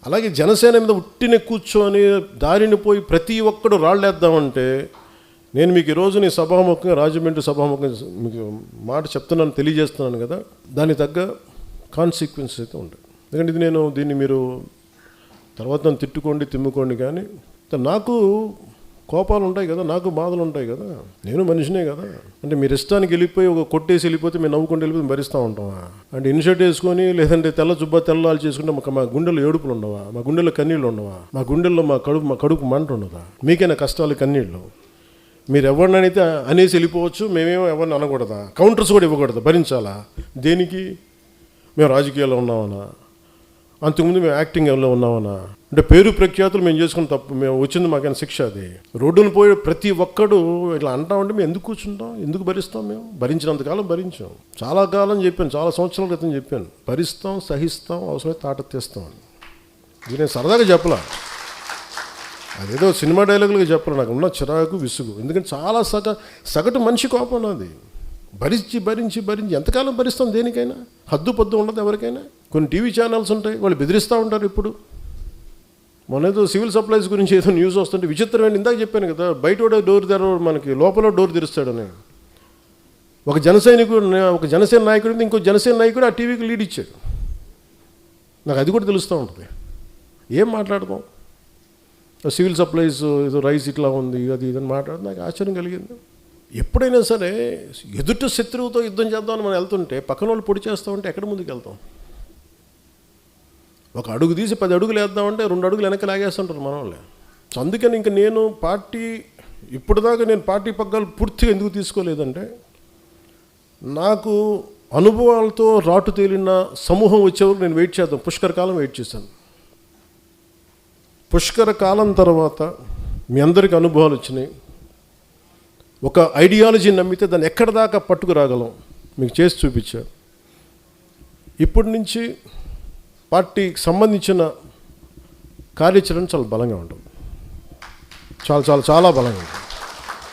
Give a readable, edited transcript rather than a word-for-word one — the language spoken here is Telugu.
అలాగే జనసేన మీద ఉట్టిన కూర్చొని దారిని పోయి ప్రతి ఒక్కడు రాళ్ళేద్దామంటే నేను మీకు ఈరోజు నీ సభాముఖంగా రాజమండ్రి సభాముఖంగా మీకు మాట చెప్తున్నాను, తెలియజేస్తున్నాను కదా, దానికి తగ్గ కాన్సిక్వెన్సెస్ అయితే ఉంటాయి. ఎందుకంటే ఇది దీన్ని మీరు తర్వాత నన్ను తిట్టుకోండి తిమ్ముకోండి, కానీ నాకు కోపాలు ఉంటాయి కదా, నాకు బాధలు ఉంటాయి కదా, నేను మనిషినే కదా. అంటే మీరు ఇష్టానికి వెళ్ళిపోయి ఒక కొట్టేసి వెళ్ళిపోతే మేము నవ్వుకుంటూ వెళ్ళిపోతే భరిస్తూ ఉంటామా? అంటే ఇన్షర్ట్ వేసుకొని లేదంటే తెల్ల జుబ్బా తెల్లాలు చేసుకుంటే మా గుండెల్లో ఏడుపులు ఉండవా? మా గుండెల్లో కన్నీళ్ళు ఉండవా? మా గుండెల్లో మా కడుపు మంట ఉండదా? మీకైనా కష్టాలు కన్నీళ్ళు. మీరు ఎవరినైతే అనేసి వెళ్ళిపోవచ్చు, మేమేమో ఎవరిని అనకూడదా? కౌంటర్స్ కూడా ఇవ్వకూడదు, భరించాలా? దేనికి? మేము రాజకీయాల్లో ఉన్నామన్నా, అంతకుముందు మేము యాక్టింగ్లో ఉన్నామన్నా, అంటే పేరు ప్రఖ్యాతులు మేము చేసుకున్న తప్పు, మేము వచ్చింది మాకైనా శిక్ష. అది రోడ్డును పోయి ప్రతి ఒక్కడు ఇట్లా అంటామంటే మేము ఎందుకు కూర్చుంటాం, ఎందుకు భరిస్తాం? మేము భరించినంతకాలం భరించాం, చాలా కాలం చెప్పాను, చాలా సంవత్సరాల క్రితం చెప్పాను, భరిస్తాం, సహిస్తాం, అవసరమైతే తాట తీస్తాం అని. ఇది నేను సరదాగా చెప్పలా, అదేదో సినిమా డైలాగులుగా చెప్పాలి. నాకు ఉన్న చిరాకు విసుగు, ఎందుకంటే చాలా సగటు మనిషి కోపం నాది. భరించి ఎంతకాలం భరిస్తాం? దేనికైనా హద్దు పొద్దు ఉండదు ఎవరికైనా. కొన్ని టీవీ ఛానల్స్ ఉంటాయి, వాళ్ళు బెదిరిస్తూ ఉంటారు. ఇప్పుడు మొన్నేదో సివిల్ సప్లైస్ గురించి ఏదో న్యూస్ వస్తుంటే విచిత్రమైన, ఇందాక చెప్పాను కదా, బయట డోర్ తెరవడు, మనకి లోపల డోర్ తెరుస్తాడని. ఒక జనసేన నాయకుడు ఇంకో జనసేన నాయకుడు ఆ టీవీకి లీడ్ ఇచ్చాడు. నాకు అది కూడా తెలుస్తూ ఉంటుంది. ఏం మాట్లాడదాం? సివిల్ సప్లైస్ ఏదో రైస్ ఇట్లా ఉంది, అది ఇదని మాట్లాడితే నాకు ఆశ్చర్యం కలిగింది. ఎప్పుడైనా సరే ఎదుటి శత్రువుతో యుద్ధం చేద్దామని మనం వెళ్తుంటే పక్కన వాళ్ళు పొడి చేస్తామంటే ఎక్కడ ముందుకు వెళ్తాం? ఒక అడుగు తీసి 10 అడుగులు వేద్దామంటే 2 అడుగులు వెనక్కి లాగేస్తుంటారు మన వాళ్ళే. సో అందుకని ఇంక నేను ఇప్పటిదాకా నేను పార్టీ పగ్గాలు పూర్తిగా ఎందుకు తీసుకోలేదంటే, నాకు అనుభవాలతో రాటు తేలిన సమూహం వచ్చేవరకు నేను వెయిట్ చేద్దాం. పుష్కర కాలం వెయిట్ చేశాను. పుష్కర కాలం తర్వాత మీ అందరికీ అనుభవాలు వచ్చినాయి. ఒక ఐడియాలజీ నమ్మితే దాన్ని ఎక్కడి దాకా పట్టుకురాగలం మీకు చేసి చూపించారు. ఇప్పటి నుంచి పార్టీకి సంబంధించిన కార్యాచరణ చాలా బలంగా ఉంటుంది, చాలా బలంగా ఉంటుంది.